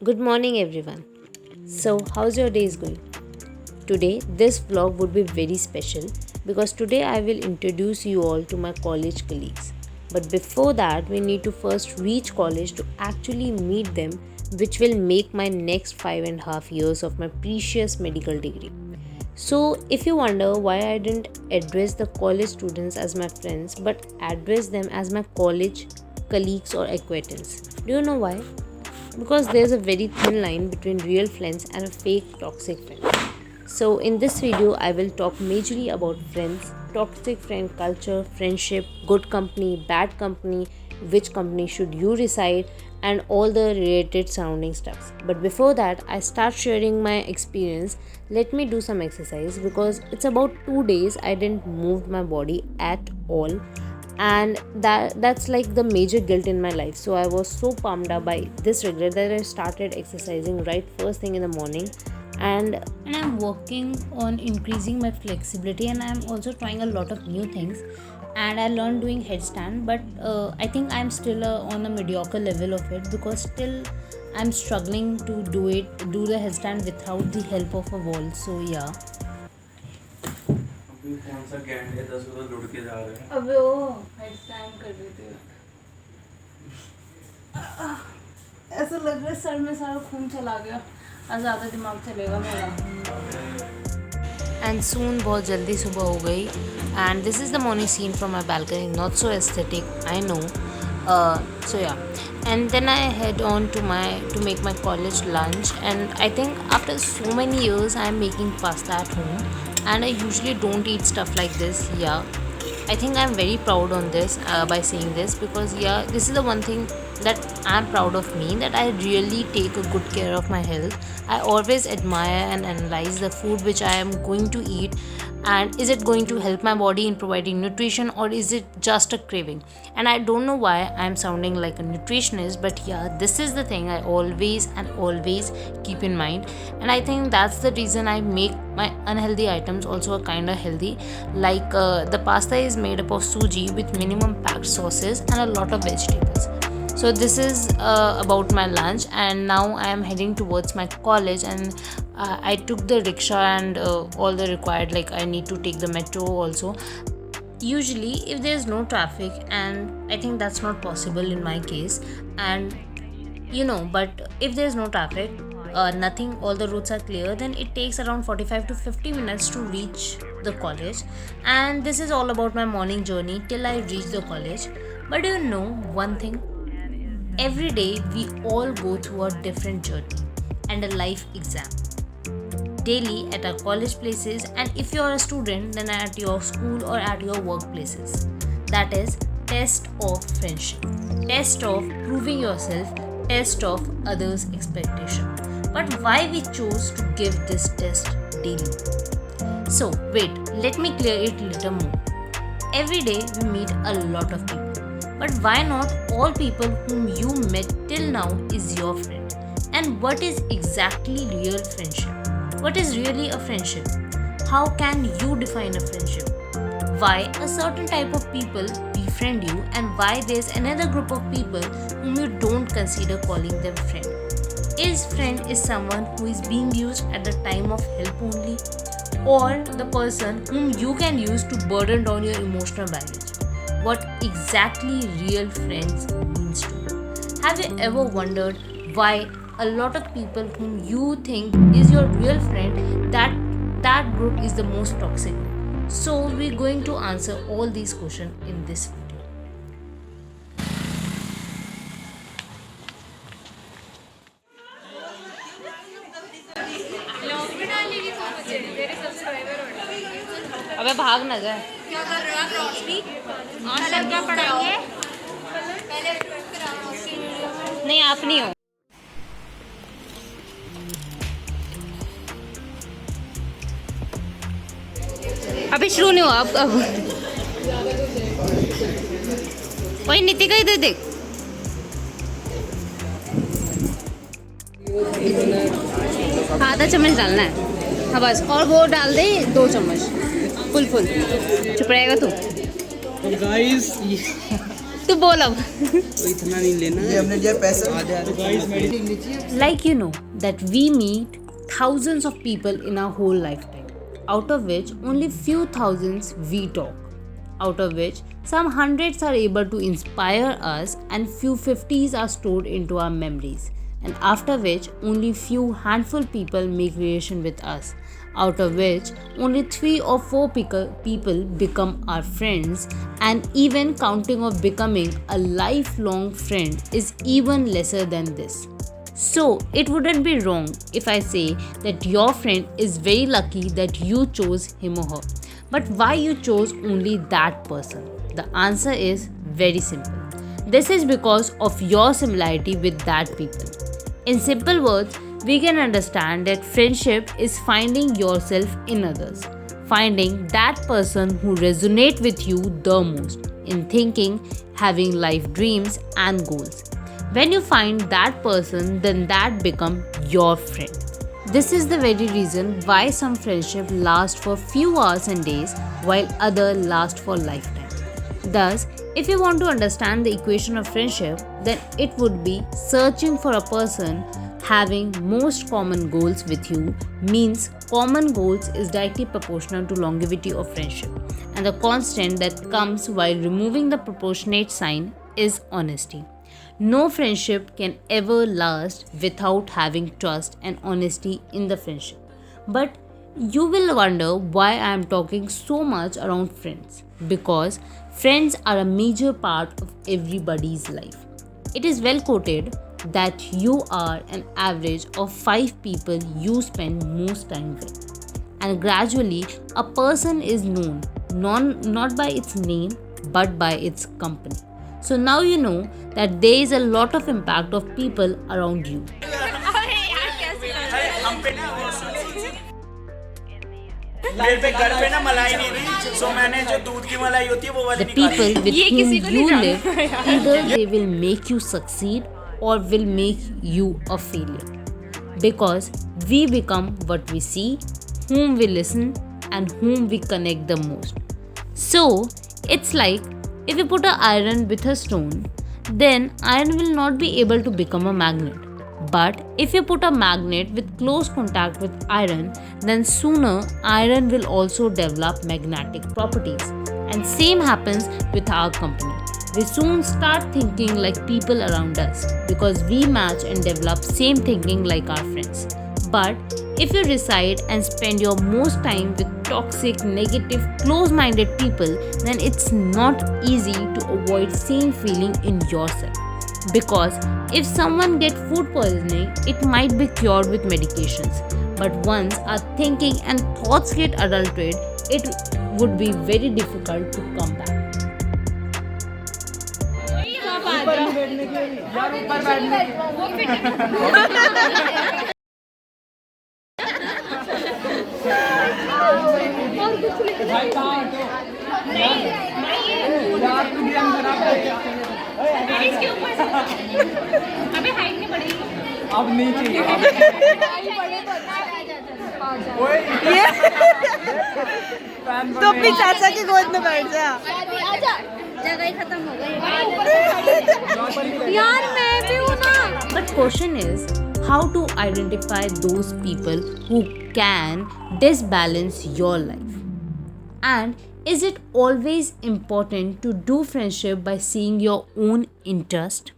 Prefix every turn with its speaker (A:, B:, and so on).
A: Good morning, everyone. So, how's your days going? Today, this vlog would be very special because today I will introduce you all to my college colleagues. But before that, we need to first reach college to actually meet them, which will make my next 5.5 years of my precious medical degree. So, if you wonder why I didn't address the college students as my friends but address them as my college colleagues or acquaintance, do you know why? Because there's a very thin line between real friends and a fake toxic friend. So, in this video, I will talk majorly about friends, toxic friend culture, friendship, good company, bad company, which company should you reside, and all the related surrounding stuffs. But before that, I start sharing my experience. Let me do some exercise because it's about 2 days I didn't move my body at all, and that's like the major guilt in my life. So I was so pumped up by this regret that I started exercising right first thing in the morning, and I'm working on increasing my flexibility, and I'm also trying a lot of new things. And I learned doing headstand, but I think I'm still on a mediocre level of it because still I'm struggling to do the headstand without the help of a wall. So yeah.
B: अभी कौन सा canned है 10 उधर लुढ़ के जा रहे हैं।
C: अबे वो हेडस्टैंड कर रही थी। ऐसा लग रहा है सर में सारा खून चला गया। आज ज़्यादा दिमाग चलेगा मेरा।
A: And soon बहुत जल्दी सुबह हो गई, and this is the morning scene from my balcony. Not so aesthetic, I know. So yeah, and then I head on to make my college lunch, and I think after so many years I am making pasta at home, and I usually don't eat stuff like this. Yeah, I think I'm very proud on this by saying this because yeah, this is the one thing that I'm proud of me, that I really take a good care of my health. I always admire and analyze the food which I am going to eat, and is it going to help my body in providing nutrition or is it just a craving. And I don't know why I'm sounding like a nutritionist, but yeah, this is the thing I always keep in mind. And I think that's the reason I make my unhealthy items also a kind of healthy, like the pasta is made up of suji with minimum packed sauces and a lot of vegetables. So this is about my lunch, and now I am heading towards my college, and I took the rickshaw and all the required, like I need to take the metro also. Usually if there is no traffic, and I think that's not possible in my case, and but if there is no traffic, nothing, all the roads are clear, then it takes around 45 to 50 minutes to reach the college. And this is all about my morning journey till I reach the college. But do you know one thing? Every day we all go through a different journey and a life exam. Daily at our college places, and if you are a student, then at your school or at your workplaces. That is test of friendship, test of proving yourself, test of others' expectation. But why we chose to give this test daily? So wait, let me clear it a little more. Every day we meet a lot of people. But why not all people whom you met till now is your friend? And what is exactly real friendship? What is really a friendship? How can you define a friendship? Why a certain type of people befriend you, and why there's another group of people whom you don't consider calling them friend? Is friend is someone who is being used at the time of help only, or the person whom you can use to burden down your emotional baggage? What exactly real friends means to you? Have you ever wondered why a lot of people whom you think is your real friend, that group is the most toxic? So we're going to answer all these questions in this video. अबे भाग ना जाए।
C: क्या कर रहे हो आप रोशनी? Colour क्या पढ़ाएंगे?
A: नहीं, आप नहीं हो। अभी शुरू नहीं हुआ अब वही नितिका इधर देख। आधा चम्मच डालना है, हाँ बस, और वो डाल दे 2 चम्मच फुल। चुप रहेगा तू?
B: गाइस
A: तू बोल अब.
D: तो इतना नहीं लेना है, हमने लिया पैसा आधे आधे.
A: Like you know that we meet thousands of people in our whole lifetime, out of which only few thousands we talk, out of which some hundreds are able to inspire us and few fifties are stored into our memories, and after which only few handful people make relation with us, out of which only 3 or 4 people become our friends, and even counting of becoming a lifelong friend is even lesser than this. So, it wouldn't be wrong if I say that your friend is very lucky that you chose him or her. But why you chose only that person? The answer is very simple. This is because of your similarity with that people. In simple words, we can understand that friendship is finding yourself in others, finding that person who resonate with you the most in thinking, having life dreams and goals. When you find that person, then that become your friend. This is the very reason why some friendship last for few hours and days while other last for lifetime. Thus, if you want to understand the equation of friendship, then it would be searching for a person having most common goals with you, means common goals is directly proportional to longevity of friendship, and the constant that comes while removing the proportionate sign is honesty. No friendship can ever last without having trust and honesty in the friendship. But you will wonder why I am talking so much around friends. Because friends are a major part of everybody's life. It is well quoted that you are an average of 5 people you spend most time with. And gradually, a person is known not by its name but by its company. So now you know that there is a lot of impact of people around you.
D: मेरे पे घर पे ना मलाई नहीं थी, सो मैंने जो दूध की मलाई होती है वो वाली
A: The
D: निकाली.
A: people with whom you live, either they will make you succeed or will make you a failure. Because we become what we see, whom we listen, and whom we connect the most. So, it's like if you put an iron with a stone, then iron will not be able to become a magnet. But if you put a magnet with close contact with iron, then sooner iron will also develop magnetic properties. And same happens with our company. We soon start thinking like people around us because we match and develop same thinking like our friends. But if you decide and spend your most time with toxic, negative, close-minded people, then it's not easy to avoid same feeling in yourself. Because if someone gets food poisoning, it might be cured with medications. But once our thinking and thoughts get adulterated, it would be very difficult to come back.
D: अब नहीं चाहिए.
E: तो अपनी चाचा की गोद में बैठ जा.
C: जगह ही खत्म हो गई यार, मैं भी हूँ ना.
A: But question is, how to identify those people who can disbalance your life? And is it always important to do friendship by seeing your own interest?